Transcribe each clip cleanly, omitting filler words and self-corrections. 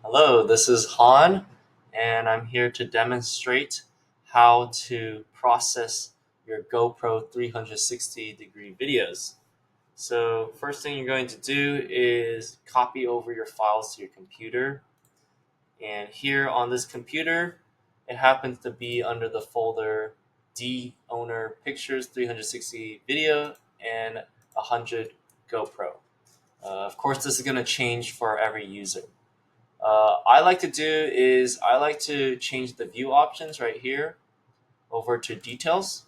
Hello, this is Han, and I'm here to demonstrate how to process your GoPro 360-degree videos. So first thing you're going to do is copy over your files to your computer. And here on this computer, it happens to be under the folder D owner pictures 360 video and 100 GoPro. Of course, this is going to change for every user. I like to do is I like to change the view options right here over to details,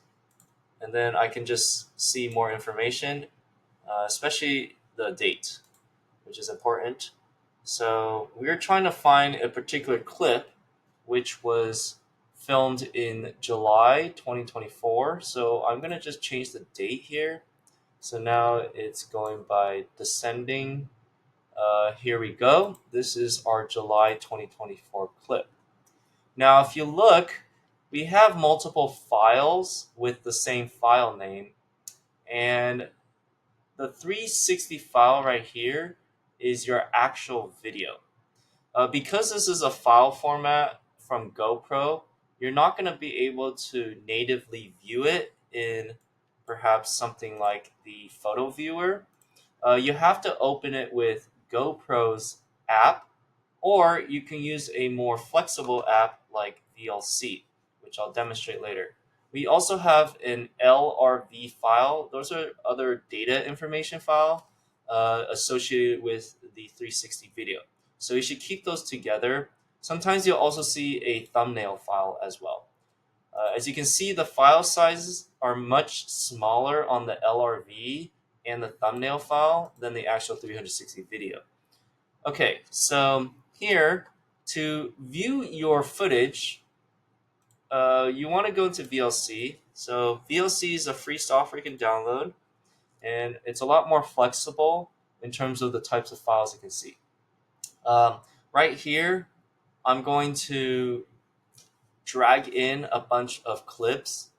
and then I can just see more information, especially the date, which is important. So we're trying to find a particular clip which was filmed in July 2024. So I'm going to just change the date here. So now it's going by descending. Here we go. This is our July 2024 clip. Now, if you look, we have multiple files with the same file name, and the 360 file right here is your actual video. Because this is a file format from GoPro, you're not going to be able to natively view it in perhaps something like the photo viewer. You have to open it with GoPro's app, or you can use a more flexible app like VLC, which I'll demonstrate later. We also have an LRV file. Those are other data information file associated with the 360 video. So you should keep those together. Sometimes you'll also see a thumbnail file as well. As you can see, the file sizes are much smaller on the LRV and the thumbnail file than the actual 360 video. Okay, so here, to view your footage, you want to go into VLC. So VLC is a free software you can download, and it's a lot more flexible in terms of the types of files you can see. Right here, I'm going to drag in a bunch of clips.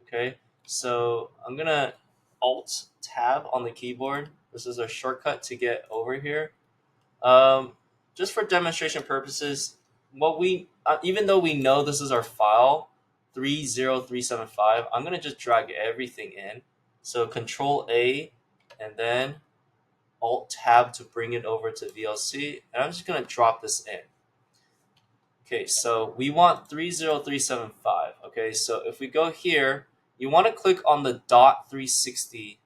Okay, so I'm gonna Alt Tab on the keyboard. This is a shortcut to get over here. Um, just for demonstration purposes, even though we know this is our file 30375, I'm gonna just drag everything in. So Control A, and then Alt Tab to bring it over to VLC, and I'm just gonna drop this in. Okay, so we want 30375. Okay, so if we go here, you want to click on the .360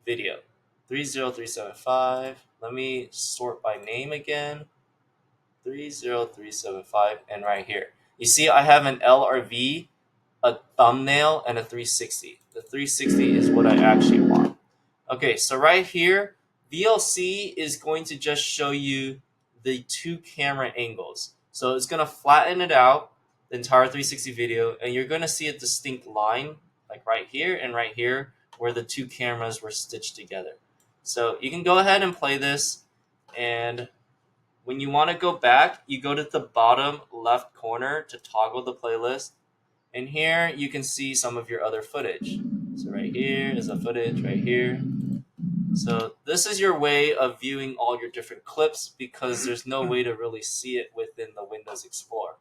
video. 30375. Let me sort by name again. 30375, and right here. You see I have an LRV, a thumbnail, and a 360. The 360 is what I actually want. Okay, so right here, VLC is going to just show you the two camera angles. So it's going to flatten it out, the entire 360 video, and you're going to see a distinct line, like right here and right here, where the two cameras were stitched together. So you can go ahead and play this, and when you want to go back, you go to the bottom left corner to toggle the playlist, and here you can see some of your other footage. So right here is the footage right here. So this is your way of viewing all your different clips because there's no way to really see it within the Windows Explorer.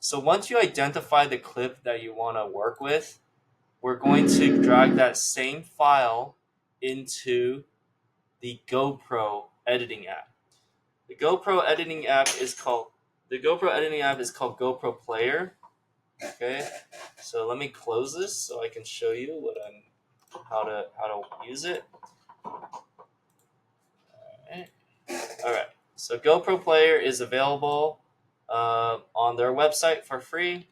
So once you identify the clip that you want to work with, we're going to drag that same file into the GoPro editing app. The GoPro editing app is called GoPro Player. Okay, so let me close this so I can show you how to use it. All right. So GoPro Player is available on their website for free.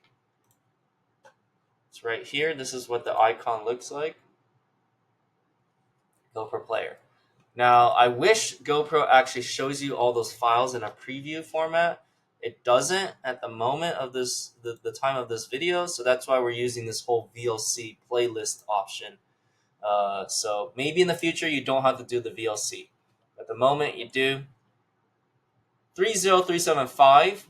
It's right here. This is what the icon looks like. GoPro Player. Now, I wish GoPro actually shows you all those files in a preview format. It doesn't at the moment of the time of this video, so that's why we're using this whole VLC playlist option. So maybe in the future you don't have to do the VLC. At the moment you do. 30375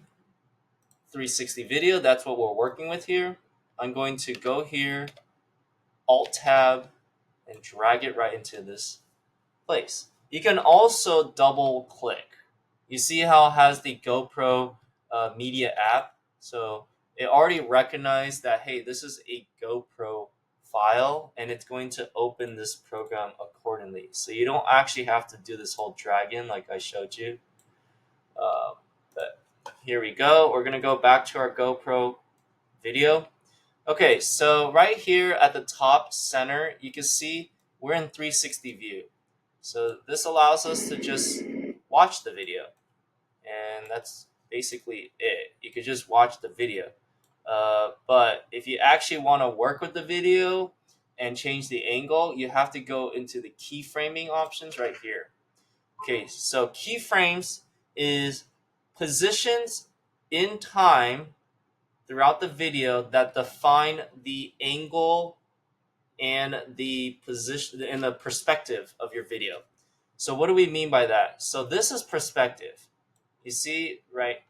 360 video, that's what we're working with here. I'm going to go here, Alt Tab, and drag it right into this place. You can also double click. You see how it has the GoPro media app? So it already recognized that, hey, this is a GoPro file, and it's going to open this program accordingly. So you don't actually have to do this whole drag in like I showed you. But here we go. We're going to go back to our GoPro video. Okay, so right here at the top center, you can see we're in 360 view. So this allows us to just watch the video. And that's basically it. You could just watch the video. But if you actually want to work with the video and change the angle, you have to go into the keyframing options right here. Okay, so keyframes is positions in time throughout the video that define the angle and the position and the perspective of your video. So what do we mean by that? So this is perspective. You see, right?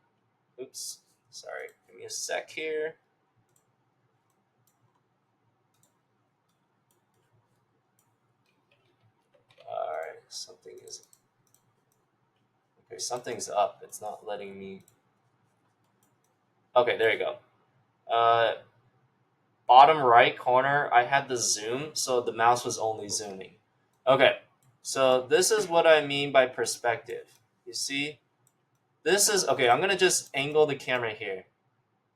Oops, sorry. Give me a sec here. All right, something's up. It's not letting me. Okay, there you go. Bottom right corner, I had the zoom, so the mouse was only zooming. Okay, so this is what I mean by perspective. You see, this is okay. I'm gonna just angle the camera here,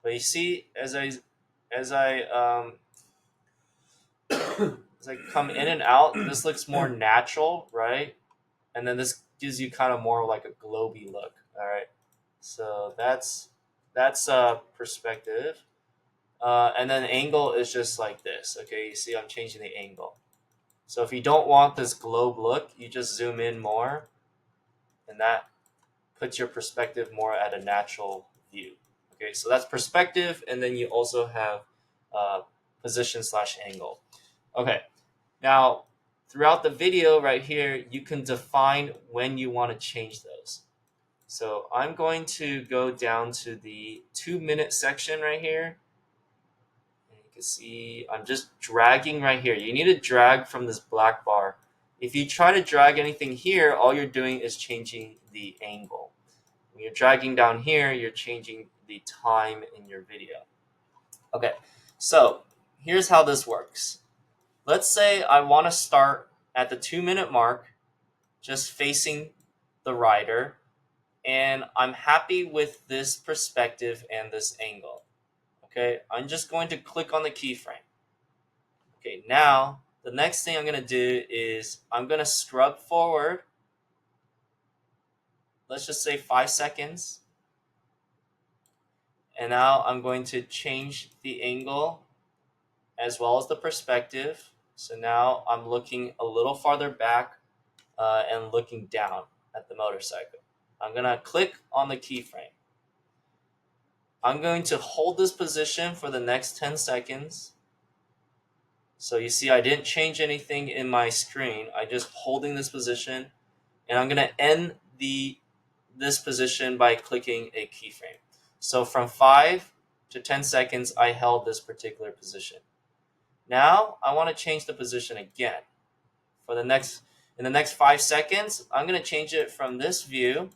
but you see, as I as come in and out, this looks more natural, right? And then this gives you kind of more like a globy look. All right, so that's perspective. And then angle is just like this. Okay, you see I'm changing the angle. So if you don't want this globe look, you just zoom in more, and that puts your perspective more at a natural view. Okay, so that's perspective, and then you also have position / angle. Okay, now throughout the video right here, you can define when you want to change those. So I'm going to go down to the 2-minute section right here. And you can see I'm just dragging right here. You need to drag from this black bar. If you try to drag anything here, all you're doing is changing the angle. When you're dragging down here, you're changing the time in your video. Okay, so here's how this works. Let's say I want to start at the 2-minute mark, just facing the rider, and I'm happy with this perspective and this angle. Okay, I'm just going to click on the keyframe. Okay, now the next thing I'm going to do is I'm going to scrub forward. Let's just say 5 seconds. And now I'm going to change the angle as well as the perspective. So now I'm looking a little farther back and looking down at the motorcycle. I'm going to click on the keyframe. I'm going to hold this position for the next 10 seconds. So you see I didn't change anything in my screen. I just holding this position, and I'm going to end this position by clicking a keyframe. So from 5 to 10 seconds, I held this particular position. Now I want to change the position again. In the next 5 seconds, I'm going to change it from this view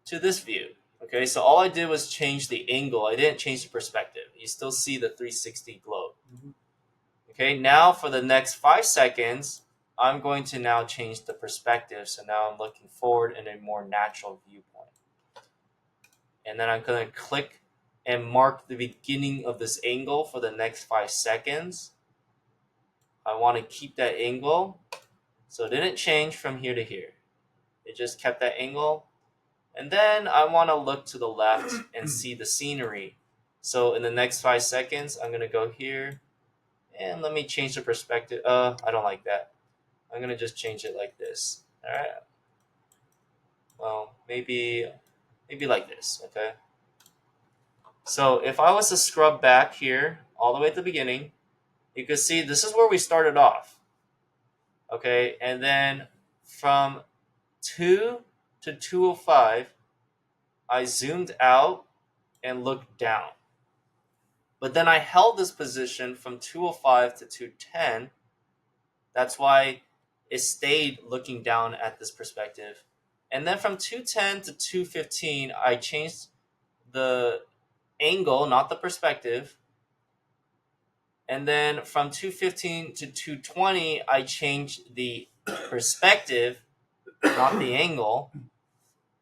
to this view. Okay, so all I did was change the angle. I didn't change the perspective. You still see the 360 globe. Okay, now for the next 5 seconds, I'm going to now change the perspective. So now I'm looking forward in a more natural viewpoint. And then I'm going to click and mark the beginning of this angle for the next 5 seconds. I want to keep that angle. So it didn't change from here to here. It just kept that angle. And then I want to look to the left and see the scenery. So in the next 5 seconds, I'm going to go here. And let me change the perspective. I don't like that. I'm going to just change it like this. All right. Well, maybe like this, okay? So if I was to scrub back here all the way at the beginning, you can see this is where we started off. Okay, and then from 2 to 205, I zoomed out and looked down. But then I held this position from 205 to 210. That's why it stayed looking down at this perspective. And then from 210 to 215, I changed the angle, not the perspective. And then from 215 to 220, I changed the perspective, not the angle.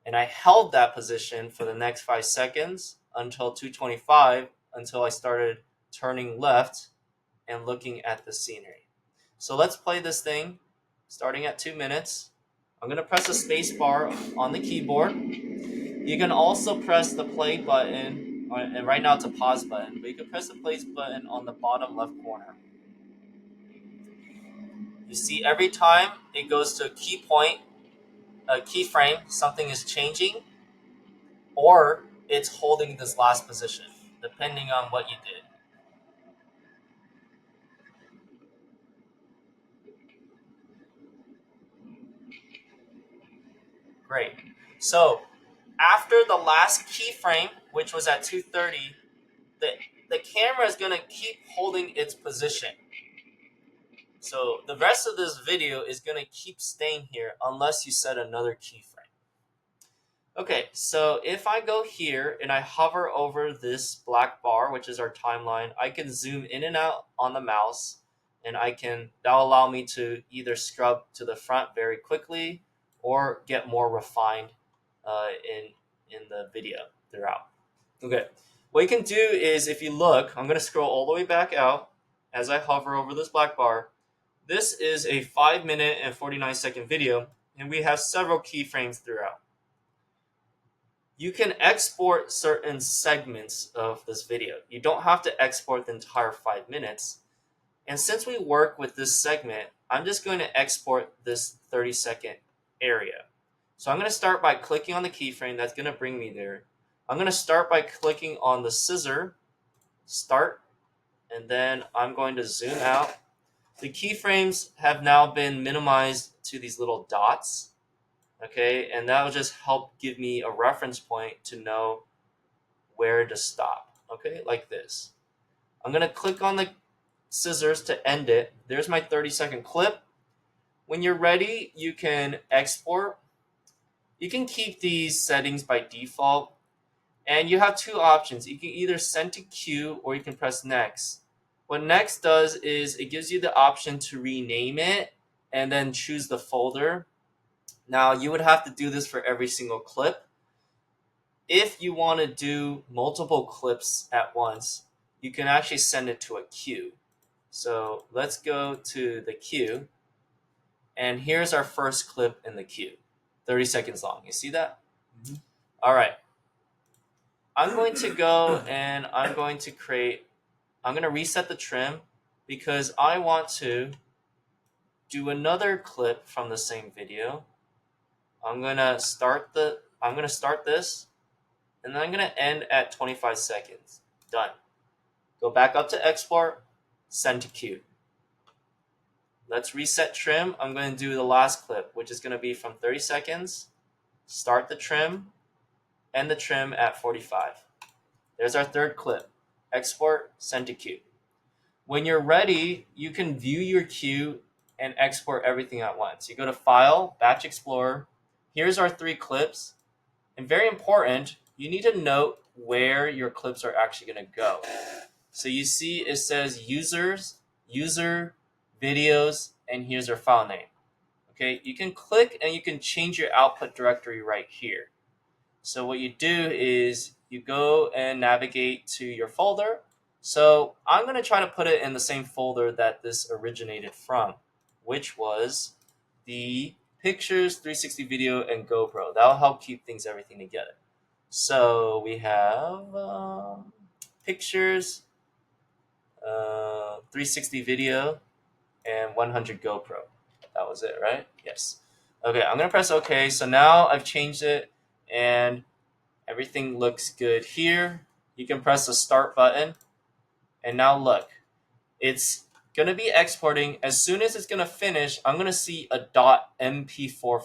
And I held that position for the next 5 seconds until 225, until I started turning left and looking at the scenery. So let's play this thing starting at 2 minutes. I'm going to press the space bar on the keyboard. You can also press the play button, and right now it's a pause button, but you can press the play button on the bottom left corner. You see every time it goes to a key point, a keyframe, something is changing, or it's holding this last position, depending on what you did. Great. So after the last keyframe, which was at 230, the camera is going to keep holding its position. So the rest of this video is going to keep staying here unless you set another keyframe. Okay, so if I go here and I hover over this black bar, which is our timeline, I can zoom in and out on the mouse, and that'll allow me to either scrub to the front very quickly or get more refined in the video throughout. Okay, what you can do is, if you look, I'm going to scroll all the way back out as I hover over this black bar. This is a 5-minute and 49-second video, and we have several keyframes throughout. You can export certain segments of this video. You don't have to export the entire 5 minutes. And since we work with this segment, I'm just going to export this 30-second area. So I'm going to start by clicking on the keyframe. That's going to bring me there. I'm going to start by clicking on the scissor, start, and then I'm going to zoom out. The keyframes have now been minimized to these little dots. Okay, and that will just help give me a reference point to know where to stop. Okay, like this. I'm going to click on the scissors to end it. There's my 30-second clip. When you're ready, you can export. You can keep these settings by default. And you have two options. You can either send to queue or you can press next. What next does is it gives you the option to rename it and then choose the folder. Now, you would have to do this for every single clip. If you want to do multiple clips at once, you can actually send it to a queue. So let's go to the queue. And here's our first clip in the queue, 30 seconds long. You see that? Mm-hmm. All right. I'm going to go and I'm going to reset the trim because I want to do another clip from the same video. I'm gonna start this, and then I'm gonna end at 25 seconds. Done. Go back up to export, send to queue. Let's reset trim. I'm going to do the last clip, which is going to be from 30 seconds. Start the trim, end the trim at 45. There's our third clip. Export, send to queue. When you're ready, you can view your queue and export everything at once. You go to File, Batch Explorer. Here's our 3 clips. And very important, you need to note where your clips are actually going to go. So you see it says users, user, videos, and here's our file name. Okay, you can click and you can change your output directory right here. So what you do is you go and navigate to your folder. So I'm going to try to put it in the same folder that this originated from, which was the Pictures, 360 Video, and GoPro. That'll help keep everything together. So we have Pictures, 360 Video, and 100 GoPro. That was it, right? Yes. Okay, I'm going to press OK. So now I've changed it, and everything looks good here. You can press the Start button, and now look. It's going to be exporting. As soon as it's going to finish, I'm going to see a .mp4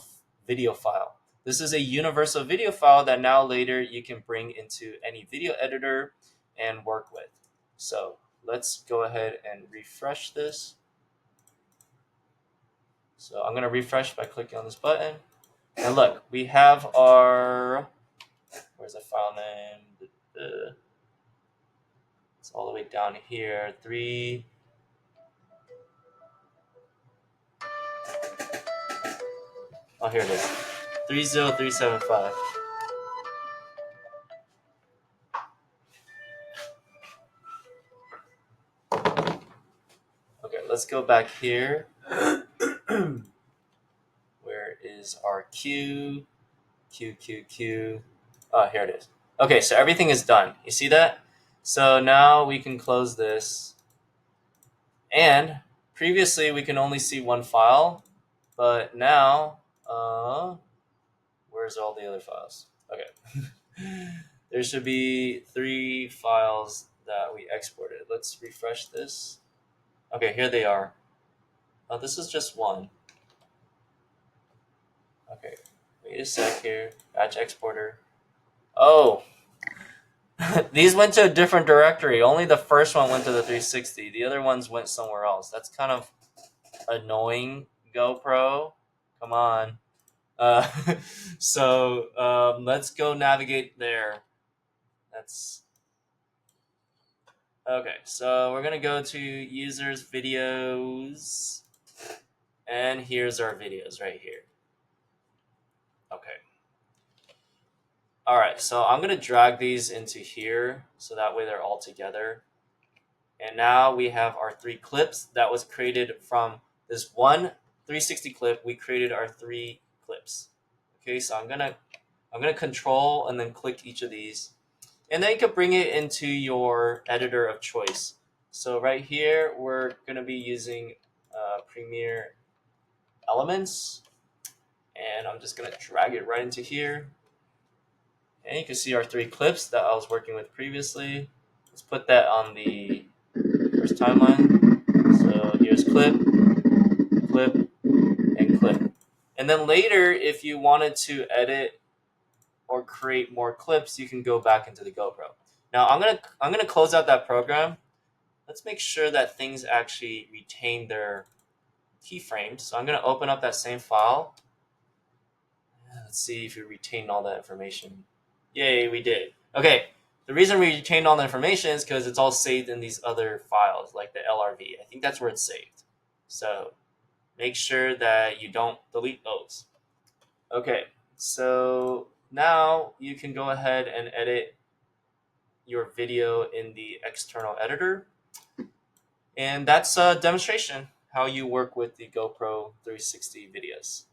video file. This is a universal video file that now later you can bring into any video editor and work with. So let's go ahead and refresh this. So I'm going to refresh by clicking on this button. And look, we have our, where's the file name? It's all the way down here. Oh, here it is. 30375. Okay, let's go back here. Where is our Q? Q. Oh, here it is. Okay, so everything is done. You see that? So now we can close this. And previously we can only see one file, but now, where's all the other files? Okay. There should be 3 files that we exported. Let's refresh this. Okay, here they are. Oh, this is just one. Okay, wait a sec here. Batch exporter. Oh, these went to a different directory. Only the first one went to the 360. The other ones went somewhere else. That's kind of annoying, GoPro. Come on. Uh, so let's go navigate there. That's okay. So we're gonna go to users videos, and here's our videos right here. Okay. All right. So I'm gonna drag these into here, so that way they're all together. And now we have our 3 clips that was created from this one 360 clip. We created our 3 clips. Okay, so I'm gonna control and then click each of these. And then you can bring it into your editor of choice. So right here, we're gonna be using Premiere Elements. And I'm just gonna drag it right into here. And you can see our 3 clips that I was working with previously. Let's put that on the first timeline. So here's clip, and clip. And then later, if you wanted to edit or create more clips, you can go back into the GoPro. Now I'm gonna close out that program. Let's make sure that things actually retain their keyframes. So I'm gonna open up that same file. Let's see if we retained all that information. Yay, we did. Okay, the reason we retained all the information is because it's all saved in these other files, like the LRV. I think that's where it's saved. So make sure that you don't delete those. Okay, so now you can go ahead and edit your video in the external editor. And that's a demonstration how you work with the GoPro 360 videos.